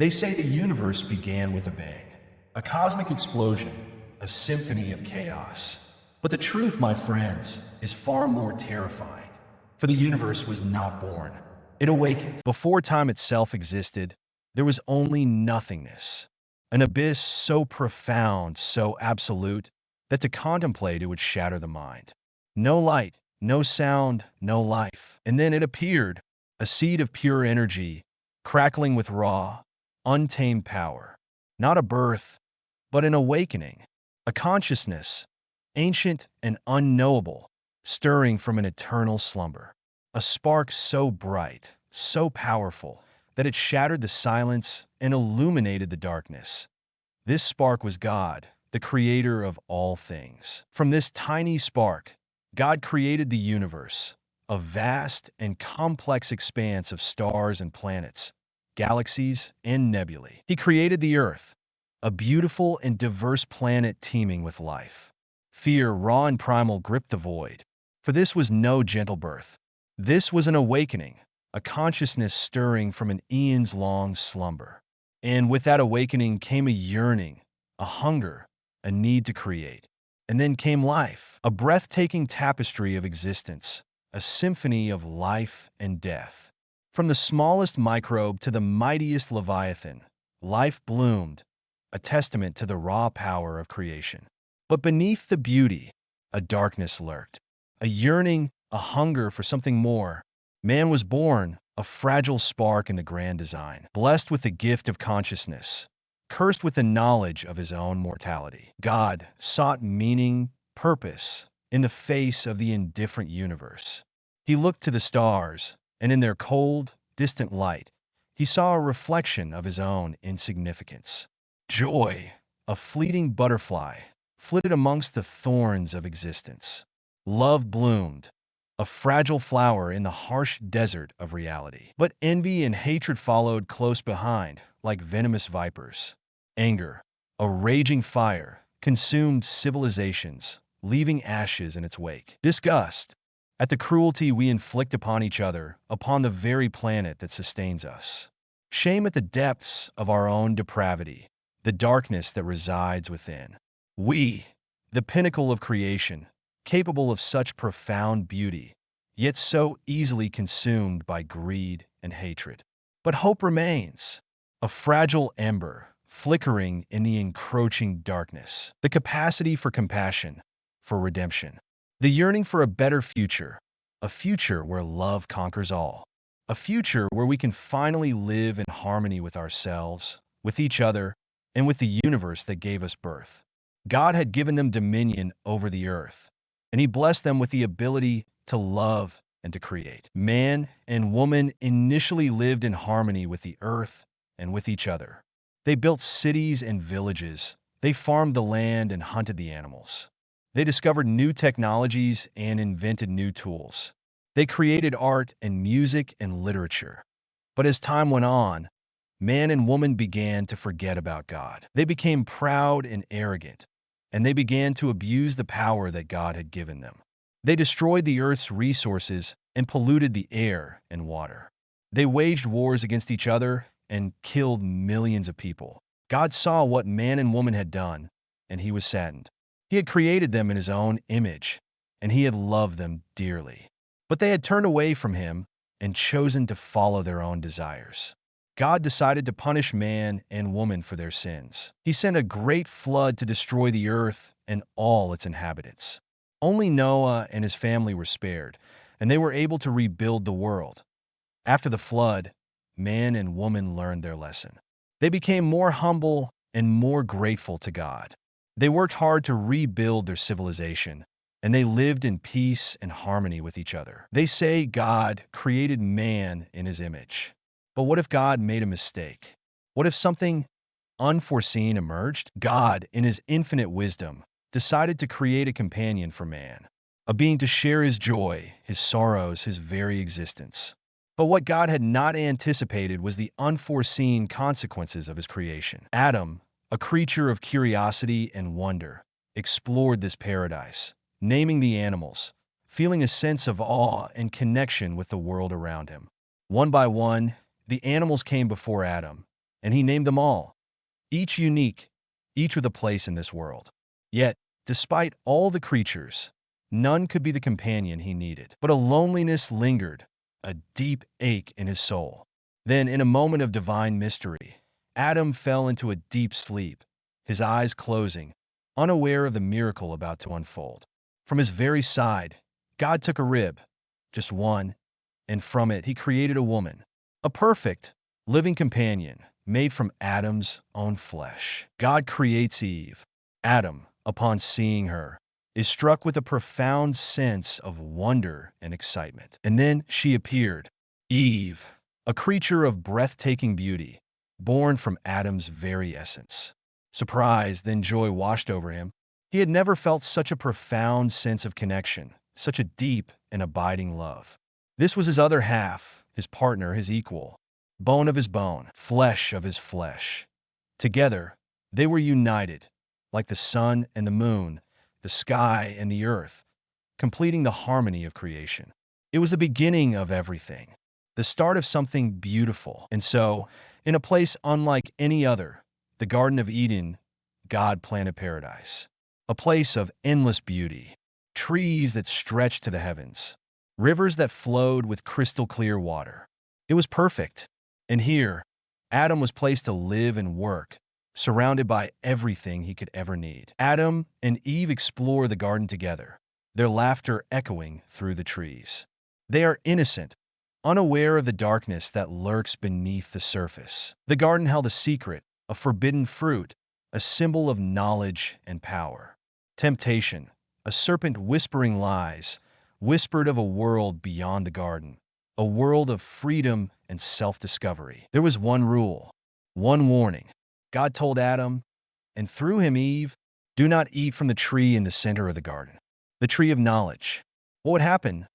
They say the universe began with a bang, a cosmic explosion, a symphony of chaos. But the truth, my friends, is far more terrifying. For the universe was not born, it awakened. Before time itself existed, there was only nothingness, an abyss so profound, so absolute, that to contemplate it would shatter the mind. No light, no sound, no life. And then it appeared, a seed of pure energy, crackling with raw, untamed power. Not a birth, but an awakening, a consciousness, ancient and unknowable, stirring from an eternal slumber. A spark so bright, so powerful, that it shattered the silence and illuminated the darkness. This spark was God, the creator of all things. From this tiny spark, God created the universe, a vast and complex expanse of stars and planets, galaxies and nebulae. He created the Earth, a beautiful and diverse planet teeming with life. Fear, raw and primal, gripped the void. For this was no gentle birth. This was an awakening, a consciousness stirring from an eons-long slumber. And with that awakening came a yearning, a hunger, a need to create. And then came life, a breathtaking tapestry of existence, a symphony of life and death. From the smallest microbe to the mightiest leviathan, life bloomed, a testament to the raw power of creation. But beneath the beauty, a darkness lurked, a yearning, a hunger for something more. Man was born, a fragile spark in the grand design, blessed with the gift of consciousness, cursed with the knowledge of his own mortality. God sought meaning, purpose, in the face of the indifferent universe. He looked to the stars, and in their cold, distant light, he saw a reflection of his own insignificance. Joy, a fleeting butterfly, flitted amongst the thorns of existence. Love bloomed, a fragile flower in the harsh desert of reality. But envy and hatred followed close behind, like venomous vipers. Anger, a raging fire, consumed civilizations, leaving ashes in its wake. Disgust, at the cruelty we inflict upon each other, upon the very planet that sustains us. Shame at the depths of our own depravity, the darkness that resides within. We, the pinnacle of creation, capable of such profound beauty, yet so easily consumed by greed and hatred. But hope remains, a fragile ember, flickering in the encroaching darkness. The capacity for compassion, for redemption. The yearning for a better future, a future where love conquers all. A future where we can finally live in harmony with ourselves, with each other, and with the universe that gave us birth. God had given them dominion over the earth, and he blessed them with the ability to love and to create. Man and woman initially lived in harmony with the earth and with each other. They built cities and villages. They farmed the land and hunted the animals. They discovered new technologies and invented new tools. They created art and music and literature. But as time went on, man and woman began to forget about God. They became proud and arrogant, and they began to abuse the power that God had given them. They destroyed the earth's resources and polluted the air and water. They waged wars against each other and killed millions of people. God saw what man and woman had done, and he was saddened. He had created them in his own image, and he had loved them dearly. But they had turned away from him and chosen to follow their own desires. God decided to punish man and woman for their sins. He sent a great flood to destroy the earth and all its inhabitants. Only Noah and his family were spared, and they were able to rebuild the world. After the flood, man and woman learned their lesson. They became more humble and more grateful to God. They worked hard to rebuild their civilization, and they lived in peace and harmony with each other. They say God created man in his image. But what if God made a mistake? What if something unforeseen emerged? God, in his infinite wisdom, decided to create a companion for man, a being to share his joy, his sorrows, his very existence. But what God had not anticipated was the unforeseen consequences of his creation. Adam, a creature of curiosity and wonder, explored this paradise, naming the animals, feeling a sense of awe and connection with the world around him. One by one, the animals came before Adam, and he named them all, each unique, each with a place in this world. Yet, despite all the creatures, none could be the companion he needed. But a loneliness lingered, a deep ache in his soul. Then, in a moment of divine mystery, Adam fell into a deep sleep, his eyes closing, unaware of the miracle about to unfold. From his very side, God took a rib, just one, and from it he created a woman, a perfect, living companion made from Adam's own flesh. God creates Eve. Adam, upon seeing her, is struck with a profound sense of wonder and excitement. And then she appeared, Eve, a creature of breathtaking beauty, born from Adam's very essence. Surprise, then joy washed over him. He had never felt such a profound sense of connection, such a deep and abiding love. This was his other half, his partner, his equal, bone of his bone, flesh of his flesh. Together, they were united, like the sun and the moon, the sky and the earth, completing the harmony of creation. It was the beginning of everything, the start of something beautiful. And so, in a place unlike any other, the Garden of Eden, God planted paradise. A place of endless beauty, trees that stretched to the heavens, rivers that flowed with crystal clear water. It was perfect. And here, Adam was placed to live and work, surrounded by everything he could ever need. Adam and Eve explore the garden together, their laughter echoing through the trees. They are innocent, unaware of the darkness that lurks beneath the surface. The garden held a secret, a forbidden fruit, a symbol of knowledge and power. Temptation, a serpent whispering lies, whispered of a world beyond the garden, a world of freedom and self-discovery. There was one rule, one warning. God told Adam, and through him Eve, do not eat from the tree in the center of the garden, the tree of knowledge. What would happen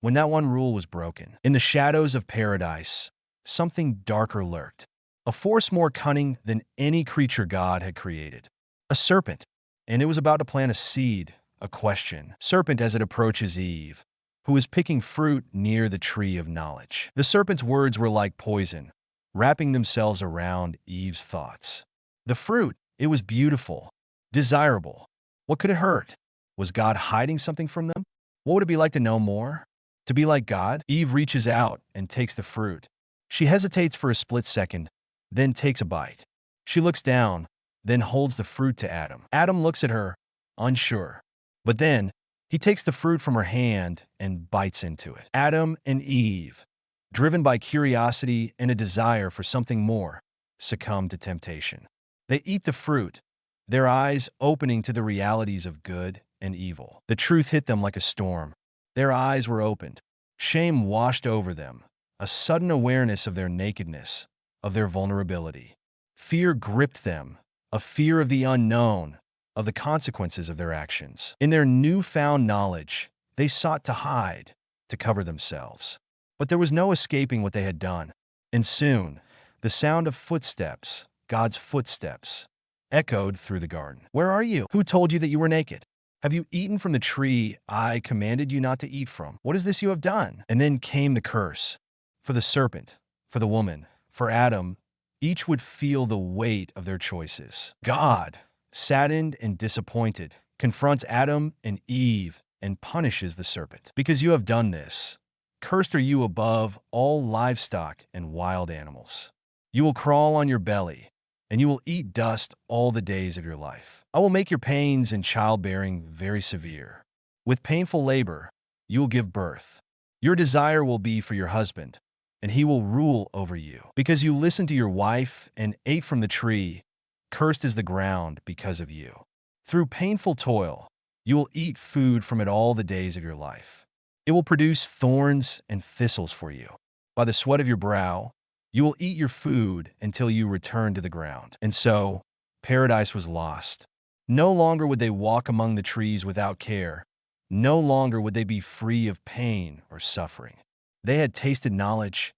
when that one rule was broken? In the shadows of paradise, something darker lurked, a force more cunning than any creature God had created, a serpent. And it was about to plant a seed, a question. Serpent as it approaches Eve, who is picking fruit near the tree of knowledge. The serpent's words were like poison, wrapping themselves around Eve's thoughts. The fruit, it was beautiful, desirable. What could it hurt? Was God hiding something from them? What would it be like to know more? To be like God? Eve reaches out and takes the fruit. She hesitates for a split second, then takes a bite. She looks down, then holds the fruit to Adam. Adam looks at her, unsure. But then, he takes the fruit from her hand and bites into it. Adam and Eve, driven by curiosity and a desire for something more, succumb to temptation. They eat the fruit, their eyes opening to the realities of good and evil. The truth hit them like a storm. Their eyes were opened. Shame washed over them, a sudden awareness of their nakedness, of their vulnerability. Fear gripped them, a fear of the unknown, of the consequences of their actions. In their newfound knowledge, they sought to hide, to cover themselves. But there was no escaping what they had done. And soon, the sound of footsteps, God's footsteps, echoed through the garden. Where are you? Who told you that you were naked? Have you eaten from the tree I commanded you not to eat from? What is this you have done? And then came the curse. For the serpent, for the woman, for Adam, each would feel the weight of their choices. God, saddened and disappointed, confronts Adam and Eve and punishes the serpent. Because you have done this, cursed are you above all livestock and wild animals. You will crawl on your belly, and you will eat dust all the days of your life. I will make your pains in childbearing very severe. With painful labor, you will give birth. Your desire will be for your husband, and he will rule over you. Because you listened to your wife and ate from the tree, cursed is the ground because of you. Through painful toil, you will eat food from it all the days of your life. It will produce thorns and thistles for you. By the sweat of your brow, you will eat your food until you return to the ground. And so, paradise was lost. No longer would they walk among the trees without care. No longer would they be free of pain or suffering. They had tasted knowledge,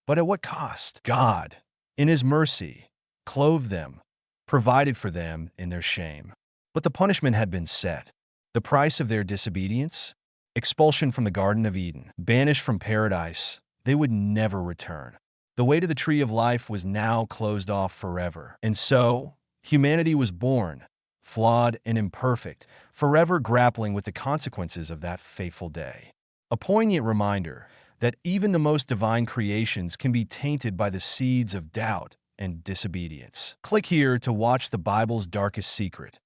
but at what cost? God, in his mercy, clothed them, provided for them in their shame. But the punishment had been set. The price of their disobedience? Expulsion from the Garden of Eden. Banished from paradise, they would never return. The way to the tree of life was now closed off forever. And so, humanity was born, flawed and imperfect, forever grappling with the consequences of that fateful day. A poignant reminder that even the most divine creations can be tainted by the seeds of doubt and disobedience. Click here to watch the Bible's darkest secret,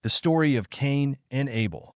the story of Cain and Abel.